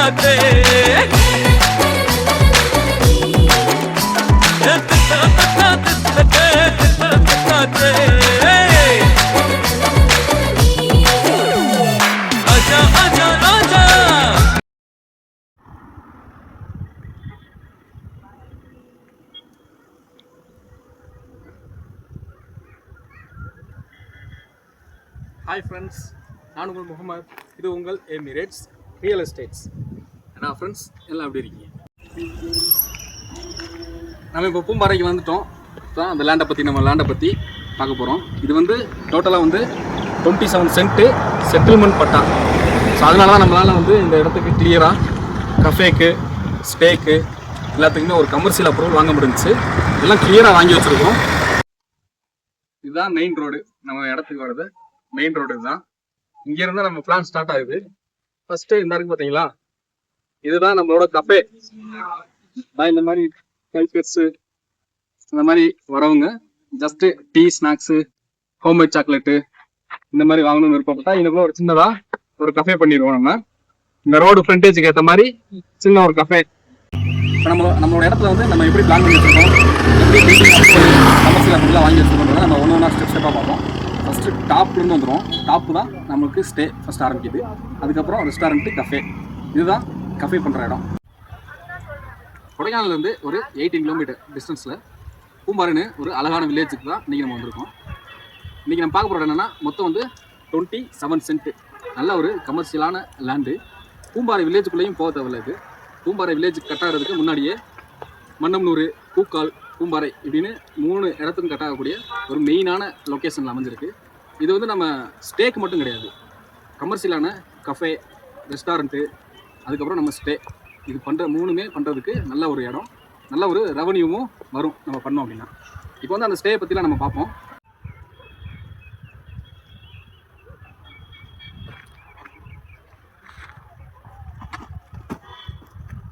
Hi friends, நான் உங்கள் முகமது. இது உங்கள் எமிரேட்ஸ் ரியல் எஸ்டேட்ஸ். ஏன்னா ஃப்ரெண்ட்ஸ் எல்லாம் எப்படி இருக்கீங்க? நம்ம இப்போ பூம்பாறைக்கு வந்துட்டோம். இப்போ அந்த லேண்டை பற்றி பார்க்க போகிறோம். இது வந்து டோட்டலாக வந்து 27 சென்ட்டு செட்டில்மெண்ட் பட்டா. ஸோ அதனால தான் நம்மளால் வந்து இந்த இடத்துக்கு கிளியராக கஃபேக்கு, ஸ்டேக்கு எல்லாத்துக்குமே ஒரு கமர்ஷியல் அப்ரூவல் வாங்க முடிஞ்சிச்சு. இதெல்லாம் கிளியராக வாங்கி வச்சுருக்கோம். இதுதான் மெயின் ரோடு. நம்ம இடத்துக்கு வர்றது மெயின் ரோடு தான். இங்கிருந்தா நம்ம பிளான் ஸ்டார்ட் ஆகுது. ஃபர்ஸ்ட் இந்த இருக்கு பாத்தீங்களா, இதுதான் நம்மளோட கஃபே. இந்த மாதிரி கைப்பர்ஸ் இந்த மாதிரி வரவங்க just tea, snacks, homemade chocolate இந்த மாதிரி வாங்கணும்னு விருப்பப்பட்டா இதுக்குள்ள ஒரு சின்னதா ஒரு கஃபே பண்ணிடுவோம். நம்ம இந்த ரோடு ஃப்ரண்டேஜுக்கு ஏற்ற மாதிரி சின்ன ஒரு கஃபே. இப்போ நம்மளோட இடத்துல வந்து நம்ம எப்படி பிளான் பண்ணி வச்சிருக்கோம், எப்படி கமர்ஷியல் அப்படிலாம் வாங்கி வச்சிருக்கோம், நம்ம ஒன்று ஒன்றா ஸ்டெப்பாக பார்ப்போம். ஃபஸ்ட்டு டாப்லேருந்து வந்துடும். டாப்பு தான் நம்மளுக்கு ஸ்டே ஃபஸ்ட் ஆரம்பிக்குது. அதுக்கப்புறம் ரெஸ்டாரண்ட்டு, கஃபே. இதுதான் கஃபே பண்ணுற இடம். கொடைக்கானல்லேருந்து ஒரு 18 கிலோமீட்டர் டிஸ்டன்ஸில் பூம்பாறைன்னு ஒரு அழகான வில்லேஜுக்கு தான் இன்றைக்கி நம்ம வந்திருக்கோம். இன்றைக்கி நம்ம பார்க்க போகிற என்னென்னா மொத்தம் வந்து 27 சென்ட்டு நல்ல ஒரு கமர்ஷியலான லேண்டு. பூம்பாறை வில்லேஜுக்குள்ளேயும் போக தேவையில்லை. இது பூம்பாறை வில்லேஜ் கட்டாகிறதுக்கு முன்னாடியே மன்னம்னூர், பூக்கால், பூம்பாறை இப்படின்னு 3 இடத்துக்கும் கட்டாகக்கூடிய ஒரு மெயினான லொக்கேஷனில் அமைஞ்சிருக்கு. இது வந்து நம்ம ஸ்டேக்கு மட்டும் கிடையாது, கமர்ஷியலான கஃபே, ரெஸ்டாரண்ட்டு, அதுக்கப்புறம் நம்ம ஸ்டே, இது பண்ணுற 3மே பண்ணுறதுக்கு நல்ல ஒரு இடம், நல்ல ஒரு ரெவன்யூவும் வரும் நம்ம பண்ணோம் அப்படின்னா. இப்போ வந்து அந்த ஸ்டே பற்றிலாம் நம்ம பார்ப்போம்.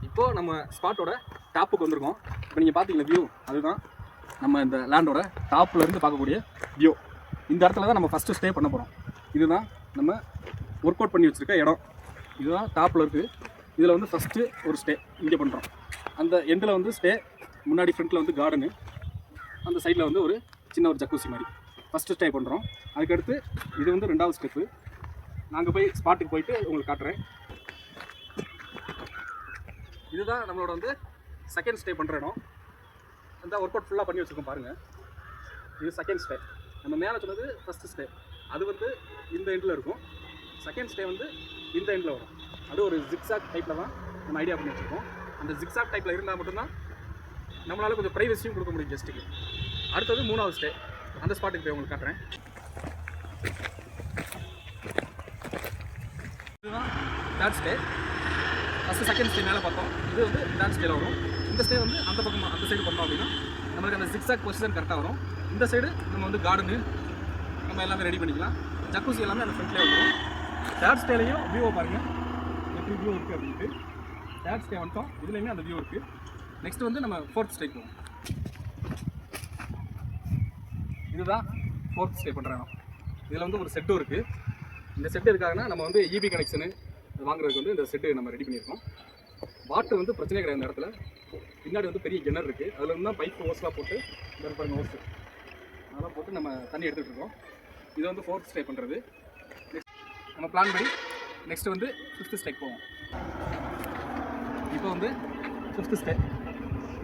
இப்போது நம்ம ஸ்பாட்டோட டாப்புக்கு வந்திருக்கோம். இப்போ நீங்கள் பார்த்தீங்களா வியூ, அதுதான் நம்ம இந்த லேண்டோட டாப்பில் இருந்து பார்க்கக்கூடிய வியூ. இந்த இடத்துல தான் நம்ம ஃபஸ்ட்டு ஸ்டே பண்ண போகிறோம். இதுதான் நம்ம ஒர்க் அவுட் பண்ணி வச்சுருக்க இடம். இதுதான் டாப்பில் இருக்குது. இதில் வந்து ஃபஸ்ட்டு ஒரு ஸ்டே இங்கே பண்ணுறோம். அந்த எண்டில் வந்து ஸ்டே, முன்னாடி ஃப்ரண்ட்டில் வந்து கார்டனு, அந்த சைடில் வந்து ஒரு சின்ன ஒரு ஜக்கூசி மாதிரி ஃபஸ்ட்டு ஸ்டே பண்ணுறோம். அதுக்கடுத்து இது வந்து 2வது ஸ்டெப்பு. நாங்கள் போய் ஸ்பாட்டுக்கு போயிட்டு உங்களுக்கு காட்டுறேன். இதுதான் நம்மளோட வந்து செகண்ட் ஸ்டே பண்ணுற இடம். அந்த ஒர்க் அவுட் ஃபுல்லாக பண்ணி வச்சுருக்கோம் பாருங்கள். இது செகண்ட் ஸ்டே. நம்ம மேலே சொன்னது ஃபஸ்ட்டு ஸ்டே, அது வந்து இந்த எண்டில் இருக்கும். செகண்ட் ஸ்டே வந்து இந்த எண்டில் வரும். அது ஒரு ஜிக்ஸாக் டைப்பில் தான் நம்ம ஐடியா பண்ணி வச்சுருக்கோம். அந்த ஜிக்ஸாக் டைப்பில் இருந்தால் மட்டும்தான் நம்மளால் கொஞ்சம் ப்ரைவசியும் கொடுக்க முடியும் கெஸ்ட்டுக்கு. அடுத்தது 3வது ஸ்டே. அந்த ஸ்பாட்டுக்கு போய் உங்களுக்கு காட்டுறேன். இதுதான் third stay. First second stay மேலே பார்த்தோம். இது வந்து தேர்ட் ஸ்டேல வரும். இந்த ஸ்டே வந்து அந்த பக்கம் அந்த சைடு பண்ணோம் அப்படின்னா நம்மளுக்கு அந்த ஜிக்ஸாக் பொசிஷன் கரெக்டாக வரும். இந்த சைடு நம்ம வந்து கார்டனு நம்ம எல்லாமே ரெடி பண்ணிக்கலாம். ஜக்கூசி எல்லாமே அந்த ஃப்ரண்ட்லேயே வந்துடும். தேர்ட் ஸ்டேலையும் வியூவை பாருங்கள் எப்படி வியூ இருக்குது அப்படின்ட்டு. தேர்ட் ஸ்டே வந்துட்டோம். இதுலேயுமே அந்த வியூ இருக்குது. நெக்ஸ்ட் வந்து நம்ம 4th ஸ்டே போவோம். இதுதான் 4th ஸ்டே பண்ணுற இடம். இதில் வந்து ஒரு செட்டும் இருக்குது. இந்த செட்டு இருக்காங்கன்னா நம்ம வந்து இபி கனெக்ஷனு வாங்குறதுக்கு வந்து இந்த செட்டு நம்ம ரெடி பண்ணியிருக்கோம். வாட்டர் வந்து பிரச்சனையே கிடையாது. இந்த இடத்துல பின்னாடி வந்து பெரிய கிணறு இருக்குது. அதில் வந்து தான் பைப் ஓஸ்லாம் போட்டு பாருங்க ஓஸ் அதெல்லாம் போட்டு நம்ம தண்ணி எடுத்துகிட்டு இருக்கோம். இது வந்து 4th ஸ்டே பண்ணுறது. நம்ம பிளான் படி நெக்ஸ்ட்டு வந்து 5th ஸ்டேக்கு போவோம். இப்போ வந்து 5th ஸ்டே.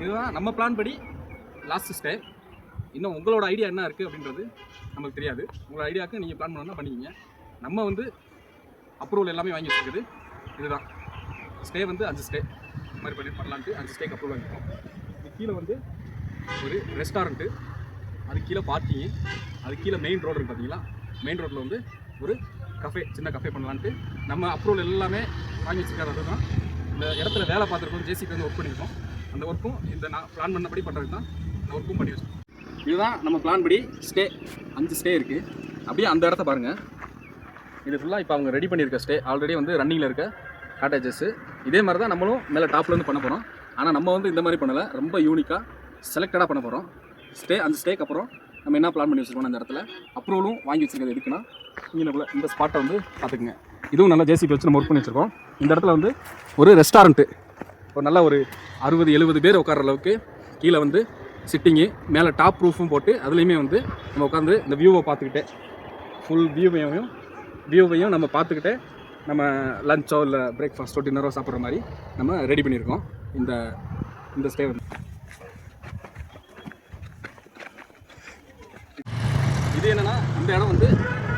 இதுதான் நம்ம பிளான் படி லாஸ்ட் ஸ்டே. இன்னும் உங்களோட ஐடியா என்ன இருக்குது அப்படின்றது நமக்கு தெரியாது. உங்களோட ஐடியாவுக்கு நீங்கள் பிளான் பண்ணணும்னா பண்ணிக்கிங்க. நம்ம வந்து அப்ரூவல் எல்லாமே வாங்கி வச்சுருக்குது. இதுதான் ஸ்டே வந்து 5 ஸ்டே இந்த மாதிரி பண்ணலான்ட்டு 5 ஸ்டேக்கு அப்ரூவல் வாங்கியிருக்கோம். இது கீழே வந்து ஒரு ரெஸ்டாரண்ட்டு, அது கீழே பார்க்கிங்கு, அது கீழே மெயின் ரோடு இருக்குது பார்த்தீங்களா. மெயின் ரோட்டில் வந்து ஒரு கஃபே, சின்ன கஃபே பண்ணலான்ட்டு நம்ம அப்ரூவல் எல்லாமே வாங்கி வச்சுருக்காரு. அதுதான் இந்த இடத்துல வேலை பார்த்துருக்கோம். ஜேசிபி வந்து ஒர்க் பண்ணியிருக்கோம். அந்த ஒர்க்கும் இந்த நான் பிளான் பண்ணபடி பண்ணுறது தான் இந்த ஒர்க்கும் பண்ணி வச்சுருக்கோம். இதுதான் நம்ம பிளான் படி ஸ்டே. 5 ஸ்டே இருக்குது. அப்படியே அந்த இடத்த பாருங்கள். இது ஃபுல்லாக இப்போ அவங்க ரெடி பண்ணியிருக்க ஸ்டே. ஆல்ரெடி வந்து ரன்னிங்கில் இருக்க காட்டேஜஸ்ஸு. இதே மாதிரி தான் நம்மளும் மேலே டாப்லேருந்து பண்ண போகிறோம். ஆனால் நம்ம வந்து இந்த மாதிரி பண்ணலை, ரொம்ப யூனிக்காக செலக்டடாக பண்ண போகிறோம். ஸ்டே 5 ஸ்டேக்கு அப்புறம் நம்ம என்ன பிளான் பண்ணி வச்சுருக்கோம், அந்த இடத்துல அப்ரூவலும் வாங்கி வச்சுருக்கிறது எதுக்குன்னா இங்கே இந்த ஸ்பாட்டை வந்து பார்த்துக்குங்க. இதுவும் நல்லா ஜேசிபி வச்சு நம்ம ஒர்க் பண்ணி வச்சுருக்கோம். இந்த இடத்துல வந்து ஒரு ரெஸ்டாரண்ட்டு, ஒரு நல்ல ஒரு 60-70 பேர் உட்கார அளவுக்கு கீழே வந்து சிட்டிங்கு, மேலே டாப் ப்ரூஃபும் போட்டு அதுலேயுமே வந்து நம்ம உட்காந்து இந்த வியூவை பார்த்துக்கிட்டே ஃபுல் வியூவையும் நம்ம பார்த்துக்கிட்டே நம்ம லஞ்சோ இல்லை பிரேக்ஃபாஸ்ட்டோ டின்னரோ சாப்பிட்ற மாதிரி நம்ம ரெடி பண்ணியிருக்கோம். இந்த ஸ்டே வந்து இது என்னென்னா, இந்த இடம் வந்து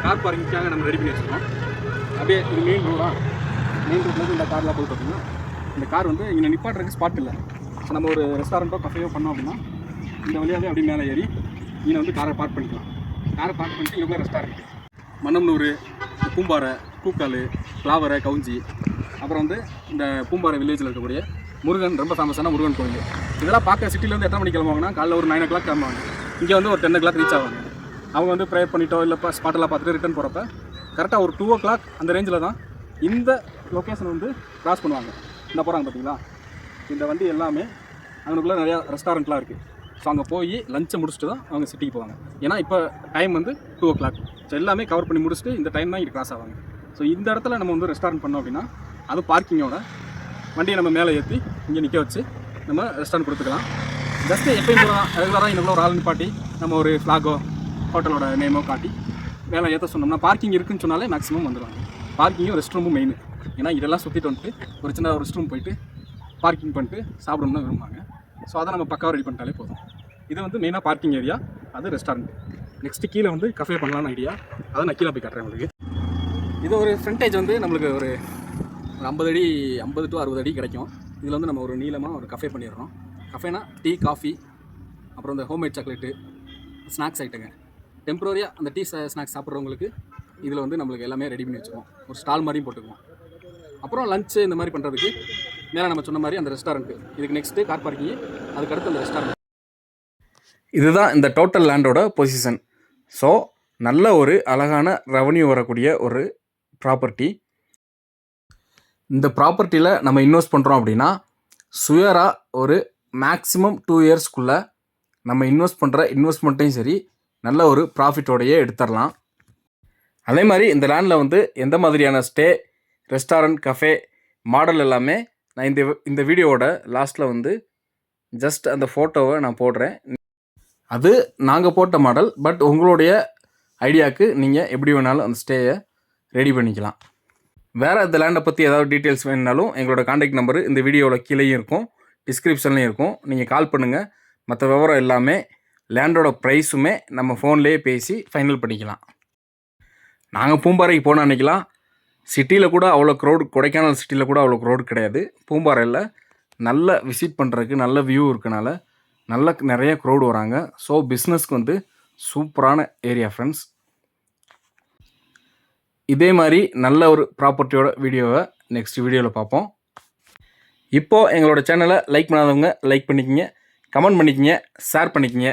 கார் பார்க்கிங்காக நம்ம ரெடி பண்ணி வச்சுருக்கோம். அப்படியே இது மெயின் ரோட்லேருந்து இந்த கார்லாம் போய் பார்த்தீங்கன்னா, இந்த கார் வந்து இங்கே நிப்பாட்டுறதுக்கு ஸ்பாட் இல்லை. ஸோ நம்ம ஒரு ரெஸ்டாரண்ட்டோ கஃபேயோ பண்ணோம் அப்படின்னா இந்த வழியாகவே அப்படியே மேலே ஏறி நீங்கள் வந்து காரை பார்க் பண்ணிக்கலாம். காரை பார்க் பண்ணிட்டு இவங்க ரெஸ்டாரண்ட் மன்னம்னூர், பூம்பாறை, பூக்கால், ஃப்ளாவரை, கவுஞ்சி, அப்புறம் வந்து இந்த பூம்பாறை வில்லேஜில் இருக்கக்கூடிய முருகன், ரொம்ப ஃபேமஸான முருகன் கோவில். இதெல்லாம் பார்க்க சிட்டிலேருந்து எத்தனை மணிக்கு கிளம்புவாங்கன்னா காலைல ஒரு 9 o'clock கிளம்புவாங்க. இங்கே வந்து ஒரு 10 o'clock ரீச் ஆவாங்க. அவங்க வந்து ப்ரேயர் பண்ணிட்டோ இல்லை ஸ்பாட்டெல்லாம் பார்த்துட்டு ரிட்டர்ன் போகிறப்ப கரெக்டாக ஒரு 2 o'clock அந்த ரேஞ்சில் தான் இந்த லொக்கேஷன் வந்து கிராஸ் பண்ணுவாங்க. இந்த போகிறாங்க பார்த்தீங்களா, இந்த வண்டி எல்லாமே அங்கனுக்குள்ளே நிறையா ரெஸ்டாரண்ட்லாம் இருக்குது. ஸோ அங்கே போய் லஞ்சை முடிச்சுட்டு தான் அவங்க சிட்டிக்கு போவாங்க. ஏன்னா இப்போ டைம் வந்து 2 o'clock. ஸோ எல்லாமே கவர் பண்ணி முடிச்சுட்டு இந்த டைம் தான் இங்கே கிராஸ் ஆவாங்க. ஸோ இந்த இடத்துல நம்ம வந்து ரெஸ்டாரண்ட் பண்ணோம் அப்படின்னா அது பார்க்கிங்கோட வண்டியை நம்ம மேலே ஏற்றி இங்கே நிற்க வச்சு நம்ம ரெஸ்டாரண்ட் கொடுத்துக்கலாம். ஜஸ்ட்டு எப்பயும் போகிறோம் ரெகுலராக இன்னும் ஒரு ஆள் நிப்பாட்டி நம்ம ஒரு ஃப்ளாகோ ஹோட்டலோட நேமோ காட்டி மேலே ஏற்ற சொன்னோம்னா பார்க்கிங் இருக்குன்னு சொன்னாலே மேக்ஸிமம் வந்துடுவாங்க. பார்க்கிங்கும் ரெஸ்ட் ரூமும் மெயின். ஏன்னா இதெல்லாம் சுற்றிட்டு வந்துட்டு ஒரு சின்ன ரெஸ்ட் ரூம் போயிட்டு பார்க்கிங் பண்ணிட்டு சாப்பிடணும்னு விரும்புவாங்க. ஸோ அதை நம்ம பக்காவாக ரெடி பண்ணிட்டாலே போதும். இது வந்து மெயினாக பார்க்கிங் ஏரியா, அது ரெஸ்டாரண்ட். நெக்ஸ்ட்டு கீழே வந்து கஃபே பண்ணலான்னு ஐடியா, அதை நான் கீழே போய் காட்டுறேன் உங்களுக்கு. இது ஒரு ஃப்ரண்டேஜ் வந்து நம்மளுக்கு ஒரு 50 to 60 அடி கிடைக்கும். இதில் வந்து நம்ம ஒரு நீளமாக ஒரு கஃபே பண்ணிடுறோம். கஃபேனா டீ, காஃபி, அப்புறம் இந்த ஹோம்மேட் சாக்லேட்டு, ஸ்நாக்ஸ் ஐட்டங்க. டெம்பரரியாக அந்த டீ ஸ்நாக்ஸ் சாப்பிட்றவங்களுக்கு இதில் வந்து நம்மளுக்கு எல்லாமே ரெடி பண்ணி வச்சுருவோம். ஒரு ஸ்டால் மாதிரியும் போட்டுக்குவோம். அப்புறம் லஞ்சு இந்த மாதிரி பண்ணுறதுக்கு மேலே நம்ம சொன்ன மாதிரி அந்த ரெஸ்டாரண்ட்டு, இதுக்கு நெக்ஸ்ட்டு கார் பார்க்கிங்கு, அதுக்கடுத்து அந்த ரெஸ்டாரண்ட். இதுதான் இந்த டோட்டல் லேண்டோட பொசிஷன். ஸோ நல்ல ஒரு அழகான ரெவன்யூ வரக்கூடிய ஒரு ப்ராப்பர்ட்டி. இந்த ப்ராப்பர்ட்டியில் நம்ம இன்வெஸ்ட் பண்ணுறோம் அப்படின்னா சுயராக ஒரு மேக்ஸிமம் 2 yearsக்குள்ளே நம்ம இன்வெஸ்ட் பண்ணுற இன்வெஸ்ட்மெண்ட்டையும் சரி நல்ல ஒரு ப்ராஃபிட்டோடையே எடுத்துடலாம். அதே மாதிரி இந்த லேண்டில் வந்து எந்த மாதிரியான ஸ்டே, ரெஸ்டாரண்ட், கஃபே மாடல் எல்லாமே நான் இந்த வீடியோவோட லாஸ்ட்டில் வந்து ஜஸ்ட் அந்த ஃபோட்டோவை நான் போடுறேன். அது நாங்கள் போட்ட மாடல். பட் உங்களுடைய ஐடியாவுக்கு நீங்கள் எப்படி வேணாலும் அந்த ஸ்டேயை ரெடி பண்ணிக்கலாம். வேறு இந்த லேண்டை பற்றி ஏதாவது டீட்டெயில்ஸ் வேணுனாலும் எங்களோட காண்டாக்ட் நம்பரு இந்த வீடியோவில் கீழேயும் இருக்கும், டிஸ்கிரிப்ஷன்லேயும் இருக்கும். நீங்கள் கால் பண்ணுங்கள். மற்ற விவரம் எல்லாமே லேண்டோட ப்ரைஸுமே நம்ம ஃபோன்லேயே பேசி ஃபைனல் பண்ணிக்கலாம். நாங்கள் பூம்பாறைக்கு போன அன்றைக்கெலாம் சிட்டியில் கூட அவ்வளோ க்ரௌட், கொடைக்கானல் சிட்டியில் கூட அவ்வளோ க்ரௌட் கிடையாது. பூம்பாறையில் நல்ல விசிட் பண்ணுறதுக்கு நல்ல வியூ இருக்கனால நிறைய க்ரௌட் வராங்க. ஸோ பிஸ்னஸ்க்கு வந்து சூப்பரான ஏரியா ஃப்ரெண்ட்ஸ். இதே மாதிரி நல்ல ஒரு ப்ராப்பர்ட்டியோட வீடியோவை நெக்ஸ்ட் வீடியோவில் பார்ப்போம். இப்போது எங்களோட சேனலை லைக் பண்ணாதவங்க லைக் பண்ணிக்கிங்க, கமெண்ட் பண்ணிக்கிங்க, ஷேர் பண்ணிக்கிங்க.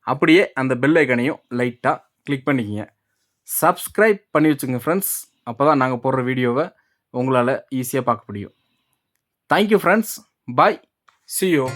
அப்படியே அந்த பெல் ஐக்கனையும் லைட்டாக கிளிக் பண்ணிக்கிங்க. சப்ஸ்கிரைப் பண்ணி வச்சுங்க ஃப்ரெண்ட்ஸ். அப்போ தான் நாங்கள் போடுற வீடியோவை உங்களால் ஈஸியாக பார்க்க முடியும். Thank you friends. Bye. See you.